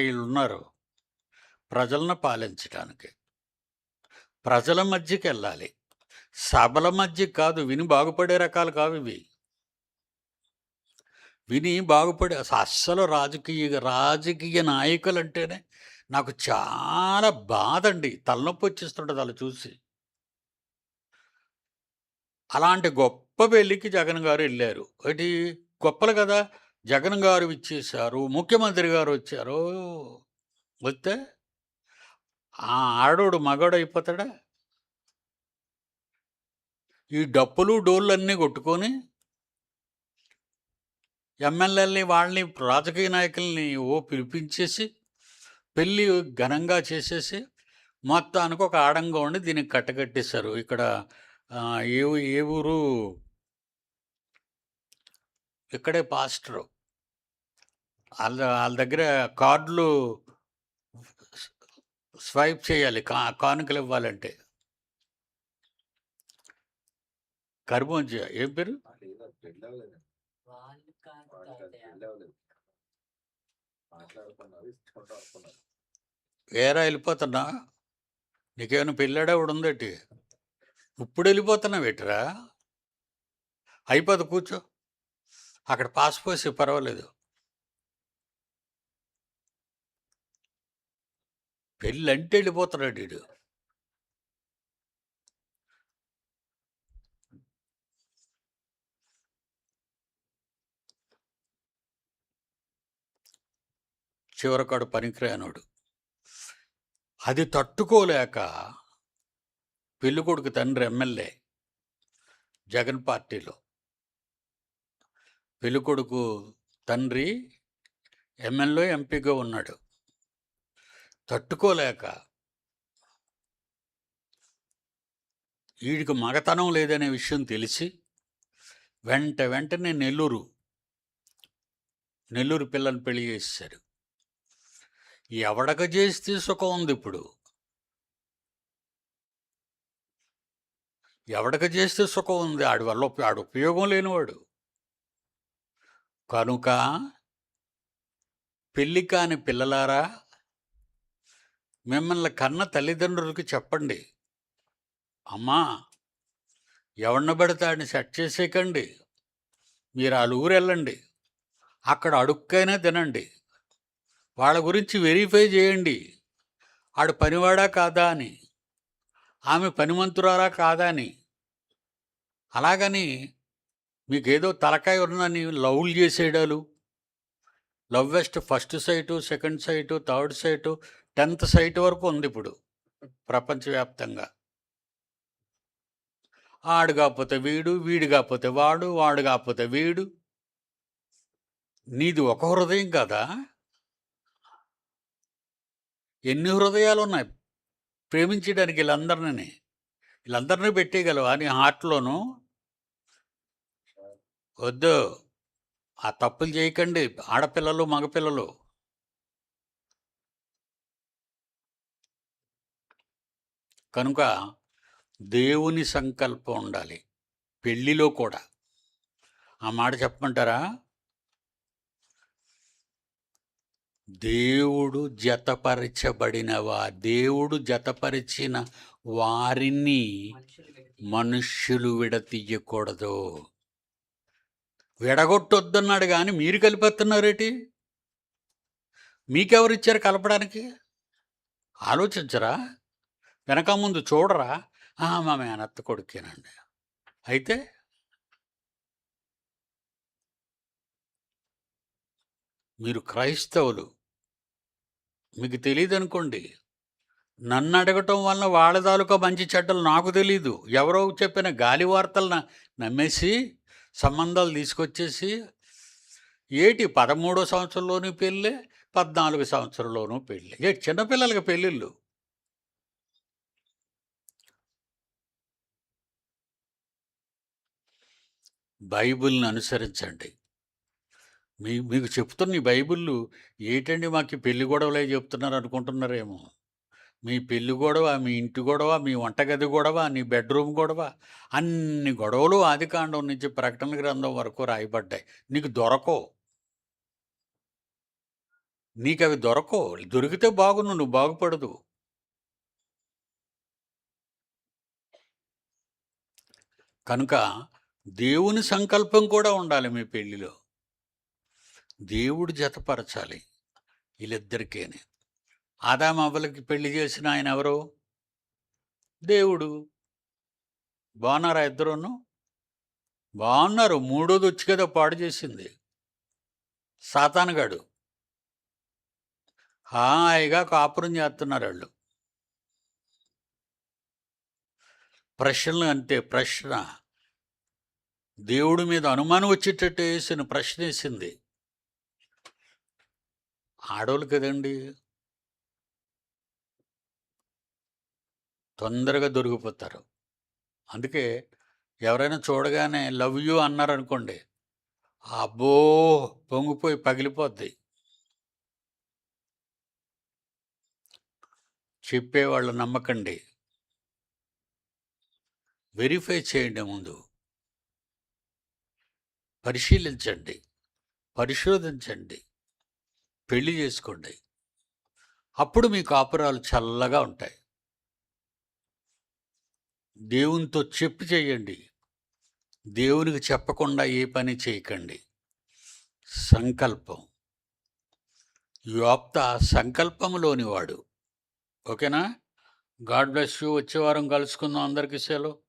వీళ్ళున్నారు ప్రజలను పాలించటానికి. ప్రజల మధ్యకెళ్ళాలి. సభల మధ్యకి కాదు. విని బాగుపడే రకాలు కావివి. విని బాగుపడే అస్సలు రాజకీయ నాయకులంటేనే నాకు చాలా బాధండి. తలనొప్పి వచ్చేస్తుంటది ఆళ్ళు చూసి. అలాంటి గొప్ప పెళ్ళికి జగన్ గారు ఎళ్లారు. ఏటి గొప్పలు గదా! జగన్ గారు విచ్చేశారు. ముఖ్యమంత్రి గారొచ్చారు. వస్తే ఆ ఆడోడు మగాడయిపోతాడా? ఈ డప్పులు, డోళ్ళన్నీ కొట్టుకొని ఎమ్మెల్యేలని వాళ్ళని రాజకీయ నాయకుల్ని పిలిపించేసి పెళ్ళి ఘనంగా చేసేసి మొత్తానికి ఒక ఆడంగా ఉండి దీనికి కట్టకట్టేశారు. ఇక్కడ ఏ ఊరు ఇక్కడే పాస్టరు. వాళ్ళ దగ్గర కార్డులు స్వైప్ చేయాలి కానుకలు ఇవ్వాలంటే. కర్బూజ ఏం పేరు? ఏరా వెళ్ళిపోతున్నా? నీకేమైనా పెళ్ళాడేవాడు ఉందేటి? ఇప్పుడు వెళ్ళిపోతున్నావు ఎటురా? అయిపోదు, కూర్చో. అక్కడ పాస్ పోసి పర్వాలేదు. పెళ్ళంటే వెళ్ళిపోతున్నాడు వీడు. చివరకాడు పనికిరానోడు. అది తట్టుకోలేక పెళ్ళికొడుకు తండ్రి ఎమ్మెల్యే జగన్ పార్టీలో. పెళ్ళికొడుకు తండ్రి ఎమ్మెల్యే ఎంపీగా ఉన్నాడు. తట్టుకోలేక వీడికి మగతనం లేదనే విషయం తెలిసి వెంటనే నెల్లూరు పిల్లని పెళ్లి చేశారు. ఎవడక చేస్తే సుఖం ఉంది ఇప్పుడు. ఎవడక చేస్తే సుఖం ఉంది. ఆడి వల్ల ఆడు ఉపయోగం లేనివాడు. కనుక పెళ్ళి కాని పిల్లలారా, మిమ్మల్ని కన్న తల్లిదండ్రులకి చెప్పండి, అమ్మా ఎవడిని పడితే ఆడిని సెట్ చేసేయకండి. మీరు వాళ్ళ ఊరు వెళ్ళండి, అక్కడ అడుక్కైనా తినండి, వాళ్ళ గురించి వెరిఫై చేయండి. ఆడు పనివాడా కాదా అని, ఆమె పనిమంతురాలా కాదా అని. అలాగని మీకేదో తలకాయ ఉన్నని లవ్లు చేసేయడాలు, love west first sight, second sight, third sight, 10th sight వరకు ఉంది ఇప్పుడు ప్రపంచవ్యాప్తంగా. ఆడు కాకపోతే వీడు, వీడు కాకపోతే వాడు, వాడు కాకపోతే వీడు. నీది ఒక హృదయం కదా? ఎన్ని హృదయాలు ఉన్నాయి ప్రేమించడానికి? వీళ్ళందరినీ పెట్టేయగలవా నీ హార్ట్లోనూ? వద్దు, ఆ తప్పులు చేయకండి ఆడపిల్లలు, మగపిల్లలు. కనుక దేవుని సంకల్పం ఉండాలి పెళ్ళిలో కూడా. ఆ మాట చెప్పమంటారా? దేవుడు జతపరిచిన వారిని మనుష్యులు విడతీయకూడదు. విడగొట్టొద్దన్నాడు కానీ మీరు కలిపేస్తున్నారేటి? మీకెవరిచ్చారు కలపడానికి? ఆలోచించరా? వెనక ముందు చూడరా? మా మేనత్త కొడుకేనండి. అయితే మీరు క్రైస్తవులు, మీకు తెలియదు అనుకోండి. నన్ను అడగటం వలన వాళ్ళ తాలూకా మంచి చెడ్డలు నాకు తెలీదు. ఎవరో చెప్పిన గాలి వార్తలను నమ్మేసి సంబంధాలు తీసుకొచ్చేసి 13వ సంవత్సరంలోనూ పెళ్ళే, 14 సంవత్సరంలోనూ పెళ్ళి. చిన్నపిల్లలకి పెళ్ళిళ్ళు. బైబిల్ని అనుసరించండి. మీకు చెప్తున్న ఈ బైబిళ్ళు ఏటండి మాకు పెళ్లి గొడవలే చెప్తున్నారు అనుకుంటున్నారేమో. మీ పెళ్లి గొడవ, మీ ఇంటి గొడవ, మీ వంటగది గొడవ, నీ బెడ్రూమ్ గొడవ, అన్ని గొడవలు ఆదికాండం నుంచి ప్రకటన గ్రంథం వరకు రాయబడ్డాయి. నీకు దొరకవు. నీకవి దొరకవు. దొరికితే బాగున్ను, నువ్వు బాగుపడదు. కనుక దేవుని సంకల్పం కూడా ఉండాలి మీ పెళ్లిలో. దేవుడు జతపరచాలి వీళ్ళిద్దరికేని. ఆదామవ్వలకి పెళ్లి చేసిన ఆయన ఎవరు? దేవుడు. బాగున్నారా ఇద్దరును? బాగున్నారు. మూడోది వచ్చి కదా పాడు చేసింది, సాతానుగాడు. హాయిగా కాపురం చేస్తున్నారు వాళ్ళు. ప్రశ్నలు అంతే. ప్రశ్న దేవుడి మీద అనుమానం వచ్చేటట్టు వేసిన ప్రశ్న వేసింది. ఆడోళ్ళు కదండి, తొందరగా దొరికిపోతారు. అందుకే ఎవరైనా చూడగానే లవ్ యూ అన్నారనుకోండి, అబ్బో పొంగిపోయి పగిలిపోద్ది. చెప్పేవాళ్ళు నమ్మకండి, వెరిఫై చేయండి, ముందు పరిశీలించండి, పరిశోధించండి, పెళ్లి చేసుకోండి. అప్పుడు మీ కాపురాలు చల్లగా ఉంటాయి. దేవునితో చెప్పి చేయండి, దేవునికి చెప్పకుండా ఏ పని చేయకండి. సంకల్పం. యోప్త సంకల్పములోని వాడు. ఓకేనా? God bless you. వచ్చే వారం కలుసుకుందాం. అందరికీ సెలవు.